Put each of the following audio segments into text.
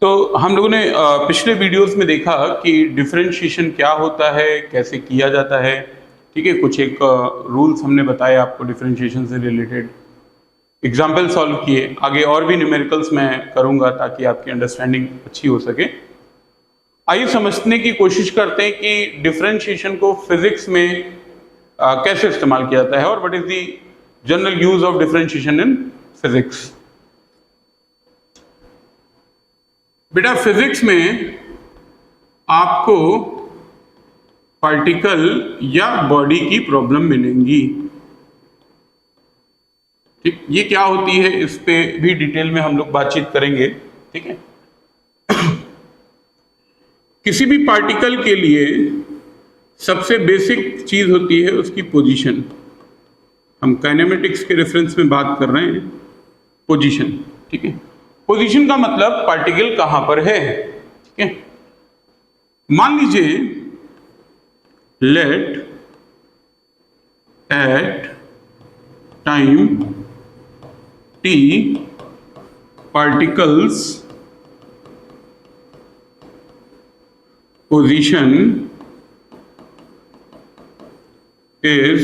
तो हम लोगों ने पिछले वीडियोस में देखा कि डिफरेंशिएशन क्या होता है, कैसे किया जाता है। ठीक है, कुछ एक रूल्स हमने बताए आपको डिफरेंशिएशन से रिलेटेड, एग्जाम्पल सॉल्व किए। आगे और भी न्यूमेरिकल्स मैं करूंगा ताकि आपकी अंडरस्टैंडिंग अच्छी हो सके। आइए समझने की कोशिश करते हैं कि डिफरेंशिएशन को फिजिक्स में कैसे इस्तेमाल किया जाता है और what is the general use of differentiation in physics. बेटा फिजिक्स में आपको पार्टिकल या बॉडी की प्रॉब्लम मिलेंगी। ठीक, ये क्या होती है इस पे भी डिटेल में हम लोग बातचीत करेंगे। ठीक है, किसी भी पार्टिकल के लिए सबसे बेसिक चीज होती है उसकी पोजीशन। हम काइनेमेटिक्स के रेफरेंस में बात कर रहे हैं, पोजीशन। ठीक है, पोजीशन का मतलब पार्टिकल कहां पर है। ठीक है, मान लीजिए let at time t particles position is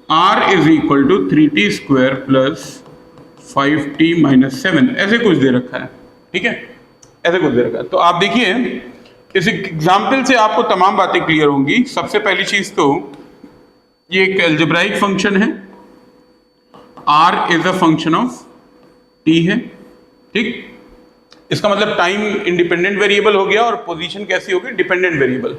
r is equal to 3t square plus 5t minus 7, ऐसे कुछ दे रखा है। ठीक है, ऐसे कुछ दे रखा है। तो आप देखिए इस एग्जाम्पल से आपको तमाम बातें क्लियर होंगी। सबसे पहली चीज तो ये एक अलजेब्राइक फंक्शन है, r is a function of t है। ठीक, इसका मतलब टाइम इंडिपेंडेंट वेरिएबल हो गया और पोजीशन कैसी होगी, डिपेंडेंट वेरिएबल।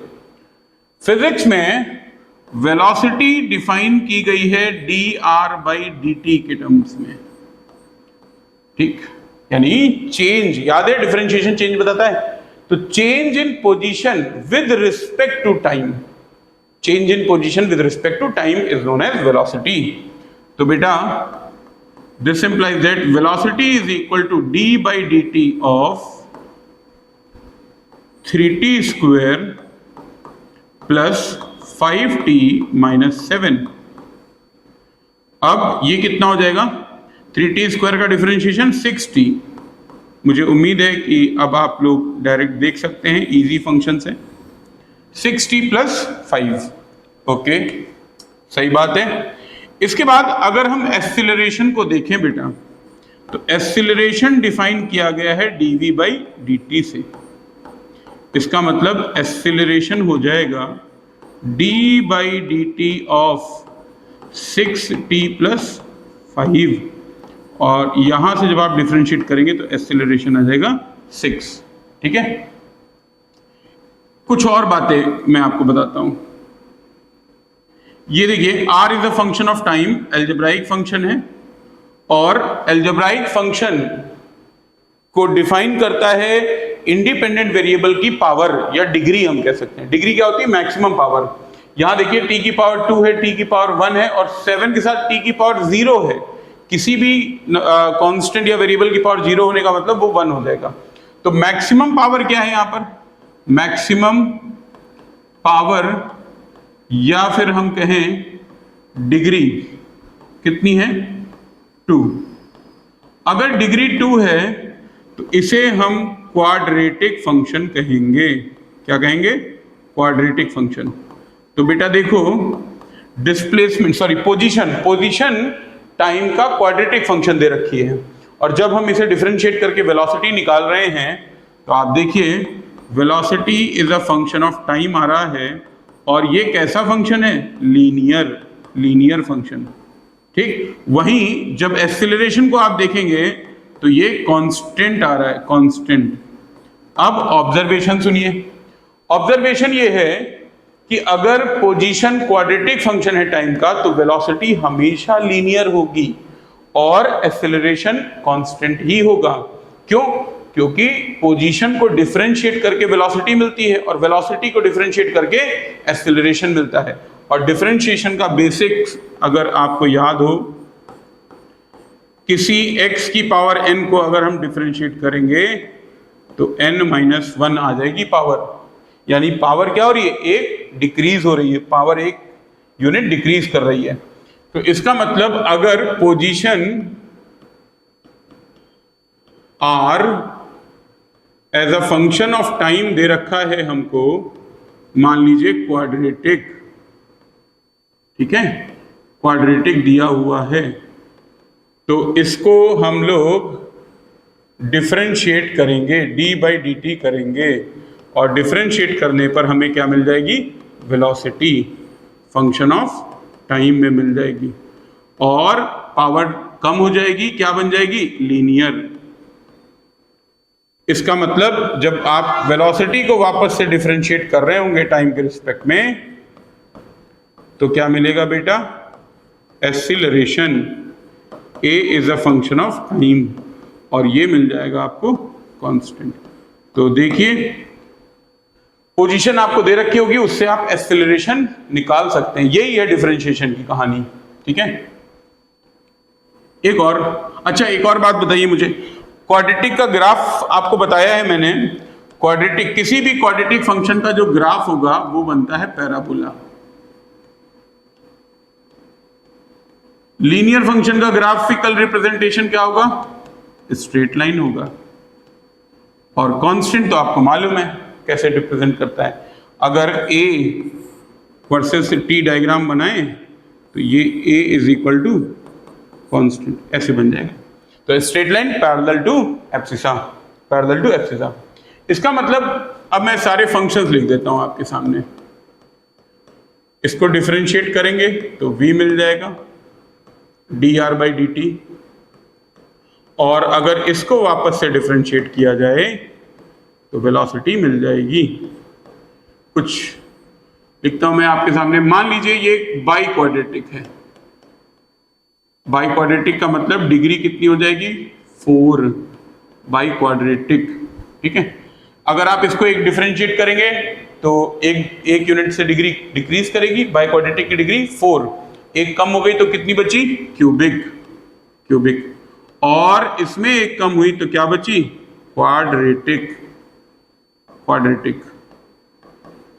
फिजिक्स में वेलोसिटी डिफाइन की गई है dr/dt के टर्म्स में। ठीक, यानी चेंज, याद है डिफरेंशिएशन चेंज बताता है, तो change in position with respect to time, change in position with respect to time is known as velocity. तो बेटा this implies that velocity is equal to d/dt of 3t square plus 5t minus 7। अब ये कितना हो जाएगा, 3t square का differentiation 6t। मुझे उम्मीद है कि अब आप लोग डायरेक्ट देख सकते हैं इजी फंक्शन से, 6t प्लस 5। ओके, सही बात है। इसके बाद अगर हम एक्सीलरेशन को देखें बेटा, तो एक्सीलरेशन डिफाइन किया गया है dv/dt से। इसका मतलब एक्सीलरेशन हो जाएगा d/dt ऑफ 6t प्लस 5, और यहां से जब आप डिफरेंशिएट करेंगे तो एक्सीलरेशन आ जाएगा 6। ठीक है, कुछ और बातें मैं आपको बताता हूं। ये देखिए r is a function of time, algebraic function है, और अलजेब्राइक फंक्शन को डिफाइन करता है इंडिपेंडेंट वेरिएबल की पावर या डिग्री, हम कह सकते हैं। डिग्री क्या होती है, मैक्सिमम पावर। यहां देखिए t की पावर 2 है, t की पावर 1 है, और 7 के साथ t की पावर 0 है। किसी भी कांस्टेंट या वेरिएबल की पावर 0 होने का मतलब वो 1 हो जाएगा। तो मैक्सिमम पावर क्या है यहां पर, मैक्सिमम पावर या फिर हम कहें डिग्री कितनी है, 2। अगर डिग्री 2 है तो इसे हम क्वाड्रेटिक फंक्शन कहेंगे। क्या कहेंगे, क्वाड्रेटिक फंक्शन। तो बेटा देखो डिस्प्लेसमेंट, सॉरी पोजीशन टाइम का क्वाड्रेटिक फंक्शन दे रखी है, और जब हम इसे डिफरेंशिएट करके वेलोसिटी निकाल रहे हैं तो आप देखिए velocity is a function of time आ रहा है, और ये कैसा फंक्शन है, लीनियर फंक्शन। ठीक, वहीं जब एक्सीलरेशन को आप देखेंगे तो ये कांस्टेंट आ रहा है, कांस्टेंट। अब ऑब्जर्वेशन सुनिए, ऑब्जर्वेशन ये है कि अगर पोजीशन क्वाड्रेटिक फंक्शन है टाइम का तो वेलोसिटी हमेशा लीनियर होगी और एक्सेलरेशन कांस्टेंट ही होगा। क्यों? क्योंकि पोजीशन को डिफरेंशिएट करके वेलोसिटी मिलती है और वेलोसिटी को डिफरेंशिएट करके एक्सेलरेशन मिलता है। और डिफरेंशिएशन का बेसिक्स अगर आपको याद हो, किसी x की पावर n को अगर हम डिफरेंशिएट करेंगे तो n-1 आ जाएगी पावर, यानी पावर क्या हो रही है, एक डिक्रीज हो रही है, पावर एक यूनिट डिक्रीज कर रही है। तो इसका मतलब अगर position R as a function of time दे रखा है हमको, मान लीजिए क्वाड्रेटिक, ठीक है, क्वाड्रेटिक दिया हुआ है, तो इसको हम लोग डिफरेंशिएट करेंगे, डी बाई डी टी करेंगे, और डिफरेंशिएट करने पर हमें क्या मिल जाएगी, वेलोसिटी फंक्शन ऑफ टाइम में मिल जाएगी, और पावर कम हो जाएगी, क्या बन जाएगी, लीनियर। इसका मतलब जब आप वेलोसिटी को वापस से डिफरेंशिएट कर रहे होंगे टाइम के रिस्पेक्ट में, तो क्या मिलेगा बेटा, acceleration A is a function of time, और ये मिल जाएगा आपको कांस्टेंट। तो देखिए पोजीशन आपको दे रखी होगी, उससे आप एक्सेलरेशन निकाल सकते हैं, यही है डिफरेंशिएशन की कहानी, ठीक है। एक और, अच्छा एक और बात बताइए मुझे, क्वाड्रेटिक का ग्राफ आपको बताया है मैंने, क्वाड्रेटिक, किसी भी क्वाड्रेटिक फंक्शन का जो ग्राफ होगा वो बनता है पैराबोला। लीनियर फंक्शन का ग्राफिकल रिप्रेजेंटेशन क्या होगा, स्ट्रेट लाइन होगा, और कांस्टेंट तो आपको मालूम है कैसे रिप्रेजेंट करता है। अगर a वर्सेस t डायग्राम बनाए तो ये a is equal to constant, ऐसे बन जाएगा। तो straight line parallel to abscissa, parallel to abscissa. इसका मतलब अब मैं सारे फंक्शंस लिख देता हूं आपके सामने, इसको डिफरेंशिएट करेंगे तो v मिल जाएगा dr बाई dt, और अगर इसको वापस से डिफरेंशिएट किया जाए तो वेलोसिटी मिल जाएगी। कुछ लिखता हूं मैं आपके सामने, मान लीजिए ये बाई क्वाड्रेटिक है, बाई क्वाड्रेटिक का मतलब डिग्री कितनी हो जाएगी, 4 बाई क्वाड्रेटिक, ठीक है। अगर आप इसको एक डिफरेंशिएट करेंगे तो एक यूनिट से डिग्री डिक्रीज करेगी, बाई क्वाड्रेटिक की डिग्री 4, एक कम हो गई तो कितनी बची, क्यूबिक, क्यूबिक, और इसमें एक कम हुई तो क्या बची, क्वाड्रेटिक, क्वाड्रेटिक,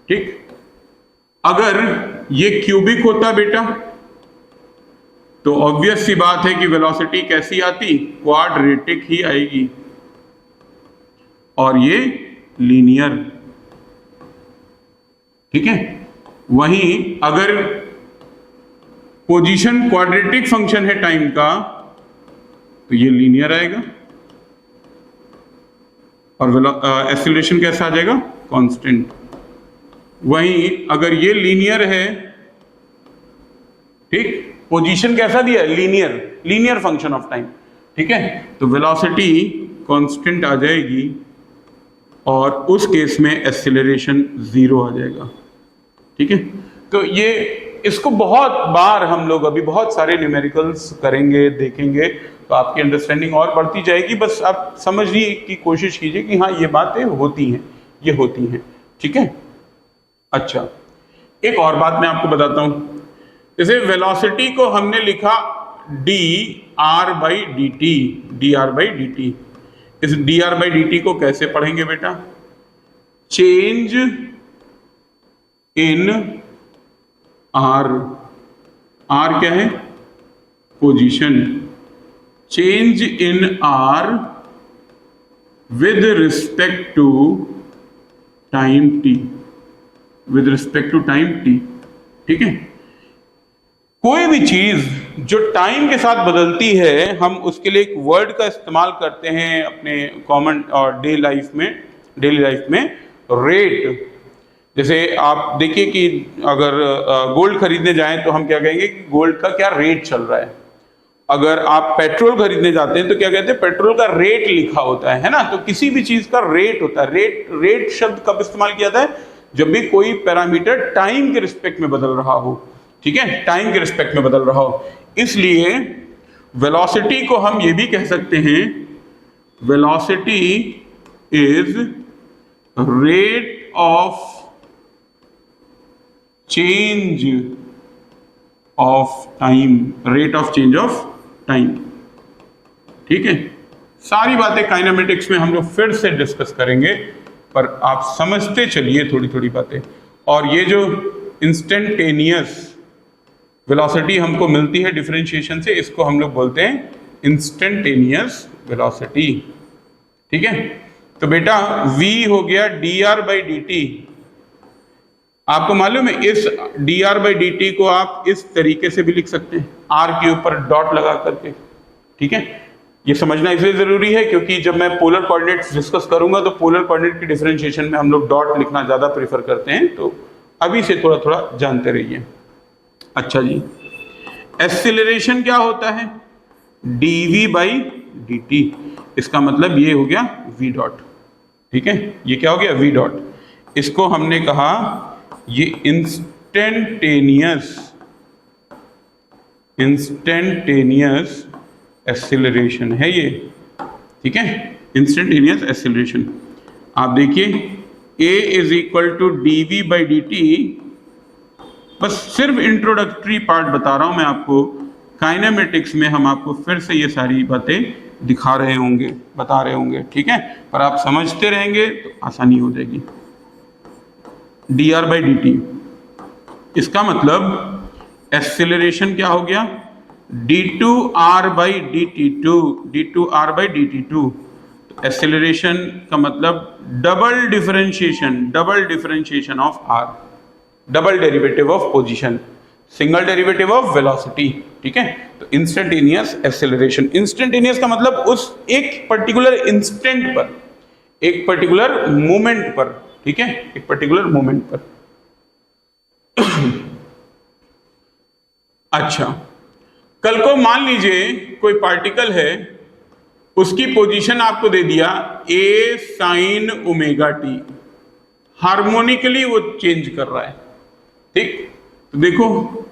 ठीक। अगर ये क्यूबिक होता बेटा तो ऑब्वियस सी बात है कि वेलोसिटी कैसी आती, क्वाड्रेटिक ही आएगी, और ये लीनियर, ठीक है। वहीं अगर पोजीशन क्वाड्रेटिक फंक्शन है टाइम का तो ये लीनियर आएगा, और एक्सीलरेशन कैसा आ जाएगा, कांस्टेंट। वहीं अगर ये लीनियर है, ठीक, पोजीशन कैसा दिया है, linear, linear function of time, ठीक है, तो वेलोसिटी कांस्टेंट आ जाएगी, और उस केस में एक्सीलरेशन 0 आ जाएगा, ठीक है। तो ये इसको बहुत बार हम लोग अभी बहुत सारे न्यूमेरिकल्स करेंगे, देखेंगे, तो आपकी अंडरस्टैंडिंग और बढ़ती जाएगी। बस आप समझने की कोशिश कीजिए कि हाँ ये बातें होती हैं, ये होती हैं, ठीक है। अच्छा एक और बात मैं आपको बताता हूं, जैसे वेलोसिटी को हमने लिखा D R by D T, D R by D T, इस D R by D T को कैसे पढ़ेंगे बेटा, चेंज इन आर, आर क्या है, position, change in r with respect to time t, with respect to time t, ठीक है। कोई भी चीज जो टाइम के साथ बदलती है, हम उसके लिए एक वर्ड का इस्तेमाल करते हैं अपने कॉमन और डेली लाइफ में, रेट। जैसे आप देखिए कि अगर गोल्ड खरीदने जाएं तो हम क्या कहेंगे कि गोल्ड का क्या रेट चल रहा है। अगर आप पेट्रोल खरीदने जाते हैं तो क्या कहते हैं, पेट्रोल का रेट लिखा होता है ना। तो किसी भी चीज का रेट होता है। रेट शब्द कब इस्तेमाल किया जाता है, जब भी कोई पैरामीटर टाइम के रिस्पेक्ट में बदल रहा हो, ठीक है, टाइम के रिस्पेक्ट में बदल रहा हो। इसलिए वेलोसिटी को हम ये भी कह सकते हैं, velocity is rate of change of time, rate of change of time, ठीक है। सारी बातें काइनेमेटिक्स में हम लोग फिर से डिस्कस करेंगे, पर आप समझते चलिए थोड़ी थोड़ी बातें। और ये जो इंस्टेंटेनियस वेलोसिटी हमको मिलती है डिफरेंशिएशन से, इसको हम लोग बोलते हैं इंस्टेंटेनियस वेलोसिटी। ठीक है, तो बेटा v हो गया dr/dt। आपको मालूम है इस dr/dt को आप इस तरीके से भी लिख सकते हैं, r के ऊपर डॉट लगा करके। ठीक है, ये समझना इसलिए जरूरी है क्योंकि जब मैं पोलर कोऑर्डिनेट्स डिस्कस करूंगा तो पोलर कोऑर्डिनेट की डिफरेंशिएशन में हम लोग डॉट लिखना ज्यादा प्रेफर करते हैं, तो अभी से थोड़ा थोड़ा जानते रहिए। अच्छा जी, एक्सीलरेशन क्या होता है? dv/dt। इसका मतलब ये हो गया v डॉट। ठीक है, ये क्या हो गया? v dot. इसको हमने कहा ये इंस्टेंटेनियस एक्सीलरेशन है ये। ठीक है, इंस्टेंटेनियस एक्सीलरेशन। आप देखिए a is equal to dv/dt। बस सिर्फ इंट्रोडक्टरी पार्ट बता रहा हूं मैं आपको, काइनेमेटिक्स में हम आपको फिर से ये सारी बातें दिखा रहे होंगे, बता रहे होंगे। ठीक है, पर आप समझते रहेंगे तो आसानी हो जाएगी। dr/dt, इसका मतलब एक्सीलरेशन क्या हो गया? d2r/dt2। एक्सीलरेशन का मतलब double differentiation of r, double derivative of position, single derivative of velocity. ठीक है, तो इंस्टेंटेनियस एक्सीलरेशन। इंस्टेंटेनियस का मतलब उस एक पर्टिकुलर इंस्टेंट पर, एक पर्टिकुलर मोमेंट पर। ठीक है, एक पर्टिकुलर मोमेंट पर। अच्छा, कल को मान लीजिए कोई पार्टिकल है, उसकी पोजीशन आपको दे दिया a sin omega t, harmonically वो चेंज कर रहा है। ठीक, तो देखो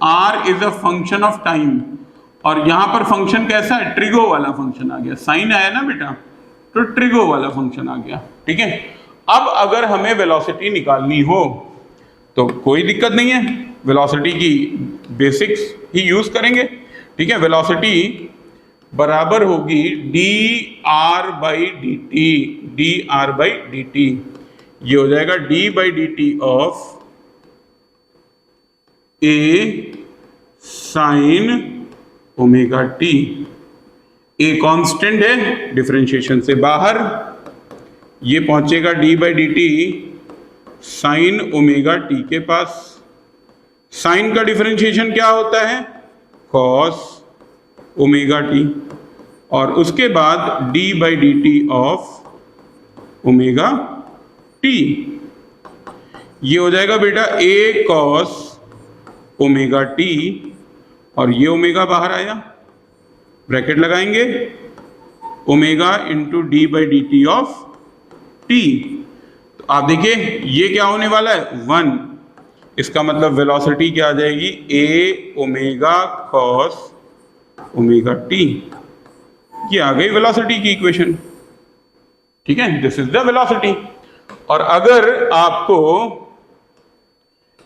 r is a function of time, और यहां पर फंक्शन कैसा है? ट्रिगो वाला फंक्शन आ गया। साइन आया ना बेटा, तो ट्रिगो वाला फंक्शन आ गया। ठीक है, अब अगर हमें वेलोसिटी निकालनी हो तो कोई दिक्कत नहीं है, वेलोसिटी की बेसिक्स ही यूज करेंगे। ठीक है, वेलोसिटी बराबर होगी dr/dt। ये हो जाएगा d/dt of a sin omega t। a constant है, डिफरेंशिएशन से बाहर, ये पहुंचेगा d/dt sin ओमेगा t के पास। साइन का डिफरेंशिएशन क्या होता है? cos ओमेगा t, और उसके बाद d/dt ऑफ ओमेगा t। ये हो जाएगा बेटा a cos ओमेगा t, और ये ओमेगा बाहर आया, ब्रैकेट लगाएंगे, omega into d/dt of t। तो आप देखिए ये क्या होने वाला है? 1। इसका मतलब वेलोसिटी क्या आ जाएगी? a omega cos omega t। ये आ गई वेलोसिटी की इक्वेशन। ठीक है, दिस इज द वेलोसिटी। और अगर आपको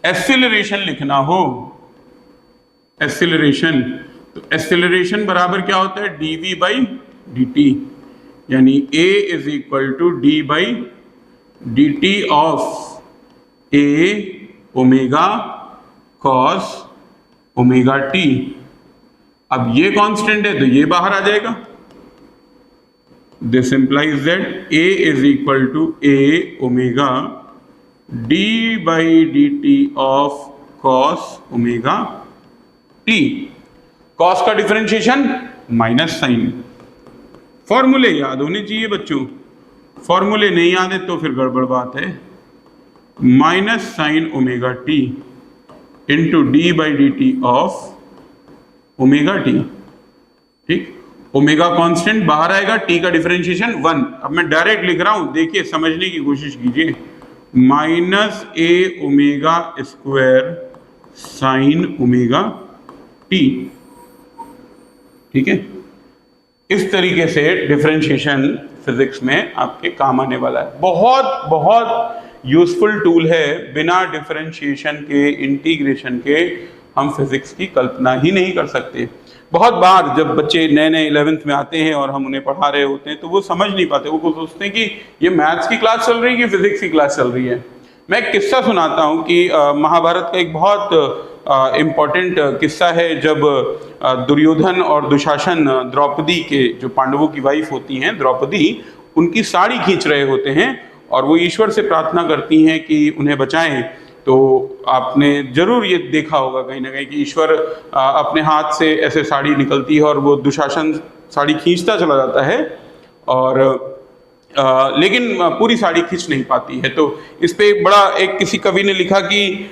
एक्सीलरेशन लिखना हो, एक्सीलरेशन, तो एक्सीलरेशन बराबर क्या होता है? dv/dt, यानी a is equal to d/dt of a omega cos omega t। अब ये कांस्टेंट है तो ये बाहर आ जाएगा। This implies that a is equal to a omega d/dt of cos omega t। cos का डिफरेंशिएशन माइनस साइन। फॉर्मूले याद होने चाहिए बच्चों, फॉर्मूले नहीं याद है तो फिर गड़बड़ बात है। Minus sine omega t into d/dt of omega t। ठीक, ओमेगा कांस्टेंट बाहर आएगा, t का डिफरेंशिएशन 1। अब मैं डायरेक्ट लिख रहा हूं, देखिए समझने की कोशिश कीजिए। Minus a omega square sine omega t। ठीक है, इस तरीके से डिफरेंशिएशन फिजिक्स में आपके काम आने वाला है। बहुत बहुत यूजफुल टूल है। बिना डिफरेंशिएशन के, इंटीग्रेशन के हम फिजिक्स की कल्पना ही नहीं कर सकते। बहुत बार जब बच्चे नए नए 11th में आते हैं और हम उन्हें पढ़ा रहे होते हैं तो वो समझ नहीं पाते, वो सोचते हैं कि ये मैथ्स की क्लास चल रही है कि फिजिक्स की क्लास चल रही है। मैं एक किस्सा सुनाता हूँ कि महाभारत का एक बहुत इम्पॉर्टेंट किस्सा है जब दुर्योधन और दुशासन द्रौपदी के, जो पांडवों की वाइफ होती हैं द्रौपदी, उनकी साड़ी खींच रहे होते हैं और वो ईश्वर से प्रार्थना करती हैं कि उन्हें बचाएं। तो आपने जरूर ये देखा होगा कहीं ना कहीं कि ईश्वर अपने हाथ से ऐसे साड़ी निकलती है और वो दुशासन साड़ी खींचता चला जाता है और लेकिन पूरी साड़ी खींच नहीं पाती है। तो इस पे बड़ा एक किसी कवि ने लिखा कि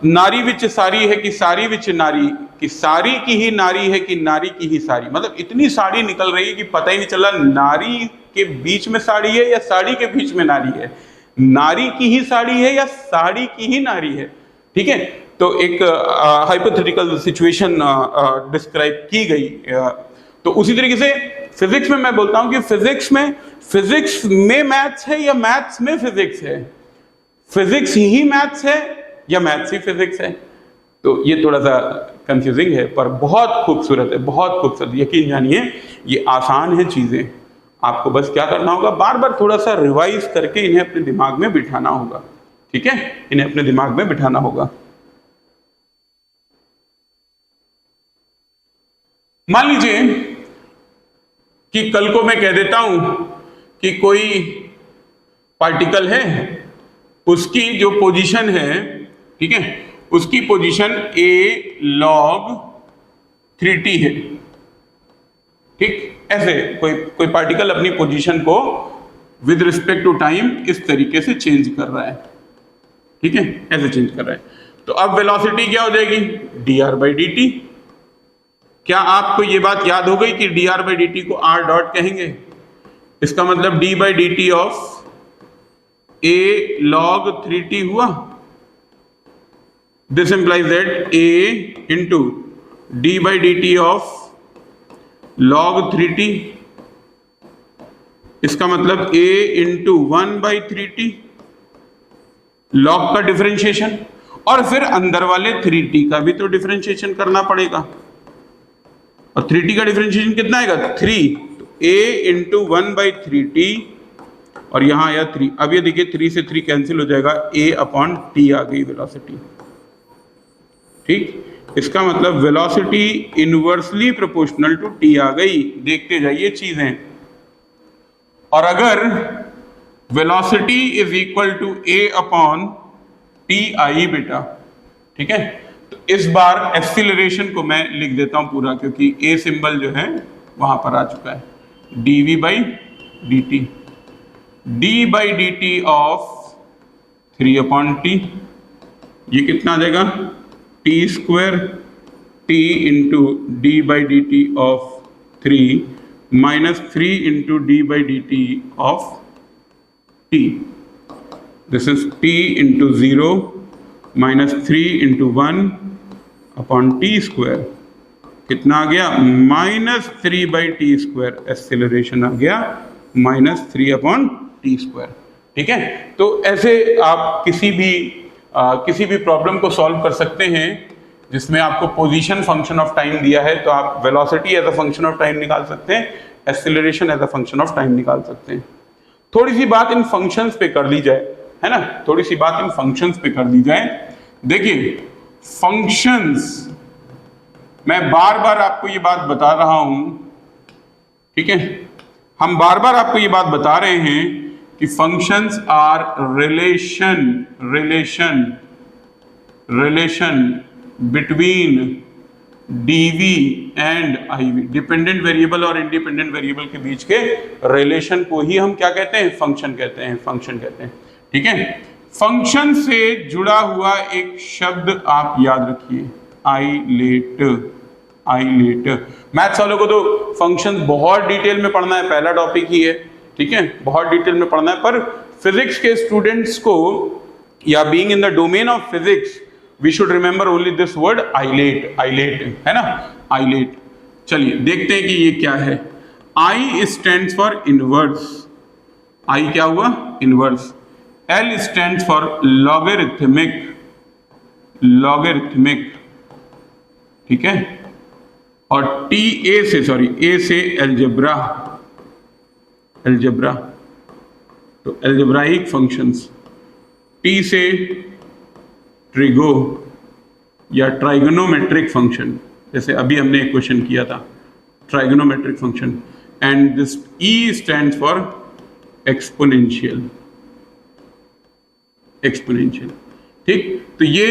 नारी विच सारी है कि सारी विच नारी, कि सारी की ही नारी है कि नारी की ही सारी। मतलब इतनी साड़ी निकल रही है कि पता ही नहीं चला नारी के बीच में साड़ी है या साड़ी के बीच में नारी है, नारी की ही साड़ी है या साड़ी की ही नारी है। ठीक है, तो एक हाइपोथेटिकल सिचुएशन डिस्क्राइब की गई। तो उसी तरीके से फिजिक्स में मैं बोलता हूं कि फिजिक्स में मैथ्स है या मैथ्स में फिजिक्स है, फिजिक्स ही मैथ्स है या मैथ्स ही फिजिक्स है। तो ये थोड़ा सा कंफ्यूजिंग है पर बहुत खूबसूरत है, बहुत खूबसूरत। यकीन जानिए ये आसान है चीजें, आपको बस क्या करना होगा, बार बार थोड़ा सा रिवाइज करके इन्हें अपने दिमाग में बिठाना होगा। ठीक है, इन्हें अपने दिमाग में बिठाना होगा। मान लीजिए कि कल को मैं कह देता हूं कि कोई पार्टिकल है, उसकी जो पोजीशन है, ठीक है, उसकी पोजीशन a log 3t है। ठीक, ऐसे कोई पार्टिकल अपनी पोजीशन को विद रिस्पेक्ट टू टाइम इस तरीके से चेंज कर रहा है। ठीक है, ऐसे चेंज कर रहा है। तो अब वेलोसिटी क्या हो जाएगी, dr/dt। क्या आपको ये बात याद हो गई कि dr/dt को r डॉट कहेंगे? इसका मतलब d/dt of a log 3t हुआ। This implies that a into d/dt of log 3t, इसका मतलब a इंटू 1/3t, log का डिफरेंशिएशन, और फिर अंदर वाले 3t का भी तो डिफरेंशिएशन करना पड़ेगा। और 3t का डिफरेंशिएशन कितना आएगा, 3, तो a इंटू 1/3t और यहां आया 3। अब ये देखिए 3 से 3 कैंसिल हो जाएगा, a/t आ गई वेलोसिटी। ठीक, इसका मतलब velocity inversely proportional to t आ गई। देखते जाइए चीजें। और अगर velocity is equal to a/ti बेटा, ठीक है, तो इस बार एक्सीलरेशन को मैं लिख देता हूं पूरा, क्योंकि a सिंबल जो है वहां पर आ चुका है। dv/dt, d/dt ऑफ 3/t, ये कितना आ जाएगा, t² t into d/dt of 3 minus 3 into d/dt of t। This is t into 0 minus 3 into 1/t²। कितना आ गया, -3/t²। एक्सेलरेशन आ गया -3/t²। ठीक है, तो ऐसे आप किसी भी प्रॉब्लम को सॉल्व कर सकते हैं जिसमें आपको पोजीशन फंक्शन ऑफ टाइम दिया है, तो आप velocity as a function of time निकाल सकते हैं, acceleration as a function of time निकाल सकते हैं। थोड़ी सी बात इन फंक्शंस पे कर ली जाए, है ना, थोड़ी सी बात इन फंक्शंस पे कर ली जाए। देखिए फंक्शंस, मैं बार बार आपको ये बात बता रहा हूं, ठीक है, हम बार बार आपको ये बात बता रहे हैं कि functions are relation between dv and iv। Dependent variable और इंडिपेंडेंट वेरिएबल के बीच के रिलेशन को ही हम क्या कहते हैं, फंक्शन कहते हैं, फंक्शन कहते हैं। ठीक है, फंक्शन से जुड़ा हुआ एक शब्द आप याद रखिए, आइलेट। मैथ्स वालों को तो फंक्शन बहुत डिटेल में पढ़ना है, पहला टॉपिक ही है। ठीक है, बहुत डिटेल में पढ़ना है, पर फिजिक्स के स्टूडेंट्स को या being in the domain of physics we should remember only this word आइलेट, है ना, आइलेट। चलिए देखते हैं कि ये क्या है। I stands for inverse, I क्या हुआ, inverse. L stands for logarithmic, ठीक है, और A से एल्जेब्रा, तो एल्जेब्राइक फंक्शंस। T से ट्रिगो, या ट्राइगोनोमेट्रिक फंक्शन, जैसे अभी हमने एक क्वेश्चन किया था trigonometric function, and this E stands for exponential. ठीक, तो ये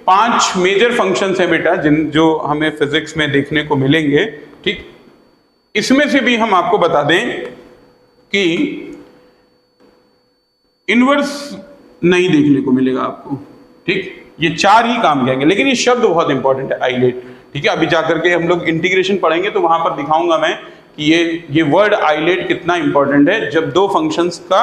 5 मेजर फंक्शंस हैं बेटा जो हमें फिजिक्स में देखने को मिलेंगे। ठीक, इसमें से भी हम आपको बता दें कि इनवर्स नहीं देखने को मिलेगा आपको। ठीक, ये 4 ही काम किएंगे, लेकिन ये शब्द बहुत इंपॉर्टेंट है, आइलेट। ठीक है, अभी जाकर के हम लोग इंटीग्रेशन पढ़ेंगे तो वहां पर दिखाऊंगा मैं कि ये वर्ड आइलेट कितना इंपॉर्टेंट है। जब 2 फंक्शंस का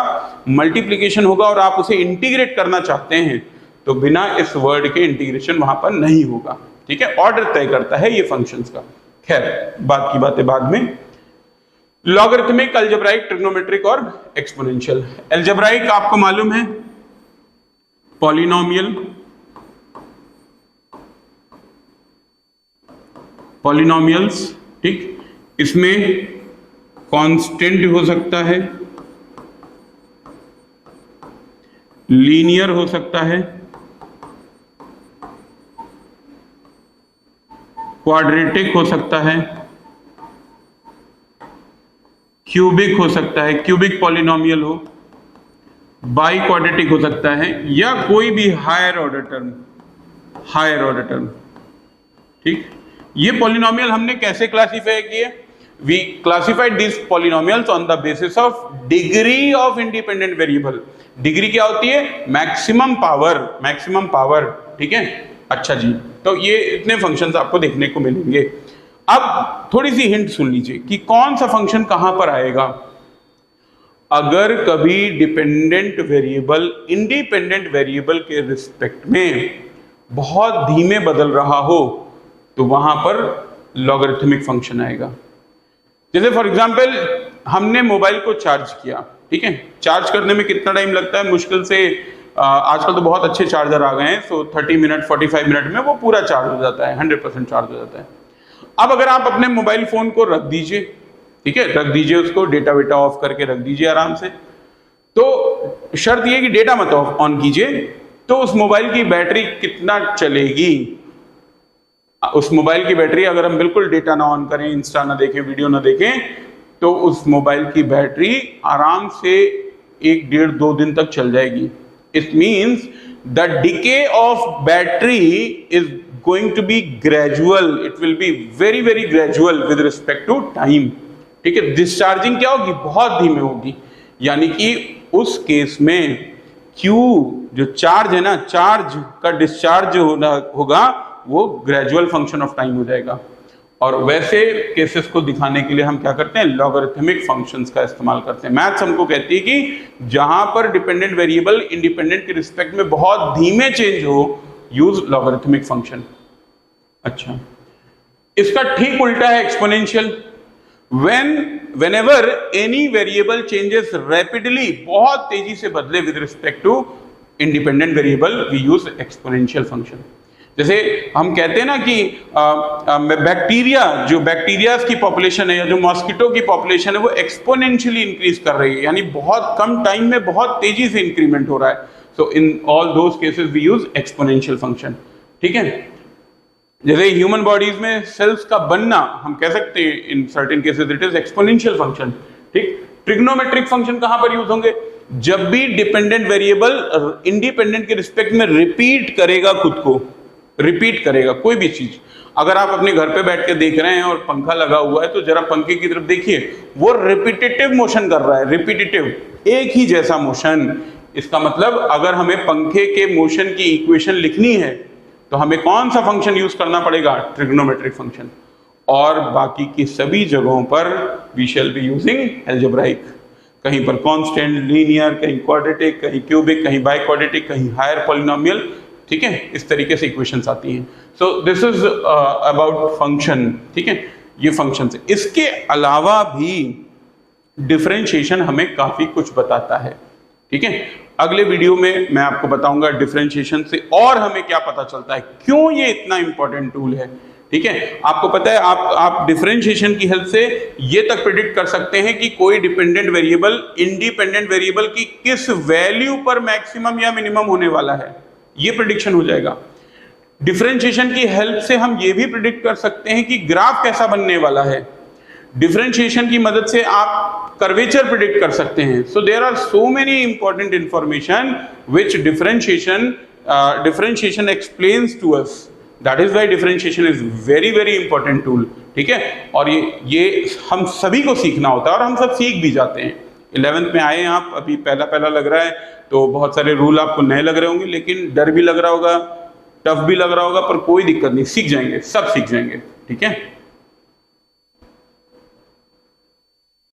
मल्टीप्लीकेशन होगा और आप उसे इंटीग्रेट करना चाहते हैं तो बिना इस वर्ड के इंटीग्रेशन वहां पर नहीं होगा। ठीक है, ऑर्डर तय करता है ये फंक्शंस का। खैर, बात की बातें बाद में। लॉगरिथमिक, अलजेब्राइक, ट्रिग्नोमेट्रिक और एक्सपोनेंशियल। अलजेब्राइक आपको मालूम है पॉलिनोमियल्स। ठीक, इसमें कांस्टेंट हो सकता है, लीनियर हो सकता है, क्वाड्रेटिक हो सकता है, क्यूबिक हो सकता है, क्यूबिक पॉलिनोमियल हो, बाई क्वाड्रेटिक हो सकता है, या कोई भी हायर ऑर्डर टर्म। ठीक, ये पॉलिनोमियल हमने कैसे क्लासिफाई किए? We classified this polynomials on the basis of degree of independent variable. Degree क्या होती है? Maximum power. ठीक है, अच्छा जी, तो ये इतने फंक्शंस आपको देखने को मिलेंगे। अब थोड़ी सी हिंट सुन लीजिए कि कौन सा फंक्शन कहां पर आएगा। अगर कभी डिपेंडेंट वेरिएबल इंडिपेंडेंट वेरिएबल के रिस्पेक्ट में बहुत धीमे बदल रहा हो तो वहां पर लॉगरिथमिक फंक्शन आएगा। जैसे फॉर एग्जांपल हमने मोबाइल को चार्ज किया। ठीक है, चार्ज करने में कितना टाइम लगता है? मुश्किल से आजकल तो बहुत अच्छे चार्जर आ गए हैं, सो 30 मिनट 45 मिनट में वो पूरा चार्ज हो जाता है, 100% चार्ज हो जाता है। अब अगर आप अपने मोबाइल फोन को रख दीजिए, ठीक है, रख दीजिए उसको, डेटा वेटा ऑफ करके रख दीजिए आराम से, तो शर्त ये कि डेटा मत ऑन कीजिए, तो उस मोबाइल की बैटरी कितना चलेगी? उस मोबाइल की बैटरी अगर हम बिल्कुल डेटा ना ऑन करें, इंस्टा ना देखें, वीडियो ना देखें, तो उस मोबाइल की बैटरी आराम से 1-1.5-2 दिन तक चल जाएगी। It means the decay of battery is going to be gradual, it will be very very gradual with respect to time. ठीक है, डिस्चार्जिंग क्या होगी? बहुत धीमे होगी। यानी कि उस केस में Q जो चार्ज है ना, चार्ज का डिस्चार्ज होगा वो ग्रेजुअल फंक्शन ऑफ टाइम हो जाएगा। और वैसे केसेस को दिखाने के लिए हम क्या करते हैं? लॉगरिथमिक फंक्शंस का इस्तेमाल करते हैं। मैथ्स हमको कहती है कि जहां पर डिपेंडेंट वेरिएबल इंडिपेंडेंट के रिस्पेक्ट में बहुत धीमे चेंज हो, यूज लॉगरिथमिक फंक्शन। अच्छा, इसका ठीक उल्टा है exponential. whenever any variable changes rapidly, बहुत तेजी से बदले with respect to independent variable, we use exponential function. जैसे हम कहते हैं ना कि बैक्टीरिया की पॉपुलेशन है या जो मॉस्किटो की पॉपुलेशन है वो एक्सपोनेंशियली इंक्रीज कर रही है, यानी बहुत कम टाइम में बहुत तेजी से इंक्रीमेंट हो रहा है। So in all those cases we use exponential function. ठीक है, जैसे ह्यूमन बॉडीज में सेल्स का बनना हम कह सकते हैं in certain cases it is exponential function. ठीक, ट्रिग्नोमेट्रिक फंक्शन कहां पर यूज होंगे? जब भी डिपेंडेंट वेरिएबल इंडिपेंडेंट के रिस्पेक्ट में रिपीट करेगा, खुद को रिपीट करेगा कोई भी चीज। अगर आप अपने घर पे बैठ के देख रहे हैं और पंखा लगा हुआ है तो जरा पंखे की तरफ देखिए, वो रिपीटेटिव मोशन कर रहा है, रिपीटेटिव, एक ही जैसा मोशन। इसका मतलब अगर हमें पंखे के मोशन की इक्वेशन लिखनी है तो हमें कौन सा फंक्शन यूज करना पड़ेगा? Trigonometric function. और बाकी की सभी जगहों पर we shall be using algebraic. कहीं पर कांस्टेंट, लीनियर, कहीं क्वाड्रेटिक, कहीं क्यूबिक, कहीं बाई क्वाड्रेटिक, कहीं हायर पॉलिनोमियल। ठीक है, इस तरीके से इक्वेशंस आती हैं। So this is about function. ठीक है, ये फंक्शन है। इसके अलावा भी डिफरेंशिएशन हमें काफी कुछ बताता है। ठीक है, अगले वीडियो में मैं आपको बताऊंगा डिफरेंशिएशन से और हमें क्या पता चलता है, क्यों ये इतना इंपॉर्टेंट टूल है। ठीक है, आपको पता है आप डिफरेंशिएशन की हेल्प से ये तक प्रिडिक्ट कर सकते हैं कि कोई डिपेंडेंट वेरिएबल इंडिपेंडेंट वेरिएबल की किस वैल्यू पर मैक्सिमम या मिनिमम होने वाला है, ये प्रिडिक्शन हो जाएगा। डिफरेंशिएशन की हेल्प से हम ये भी प्रिडिक्ट कर सकते हैं कि ग्राफ कैसा बनने वाला है। डिफरेंशिएशन की मदद से आप कर्वेचर प्रिडिक्ट कर सकते हैं। So there are so many important information which differentiation explains to us. That is why differentiation is very very important tool, ठीक है। और ये हम सभी को सीखना होता है और हम सब सीख भी जाते हैं। 11th में आए हैं आप, अभी पहला पहला लग रहा है तो बहुत सारे रूल आपको नए लग रहे होंगे, लेकिन डर भी लग रहा होगा, टफ भी लग रहा होगा, पर कोई दिक्कत नहीं, सीख जाएंगे, सब सीख जाएंगे, ठीक है।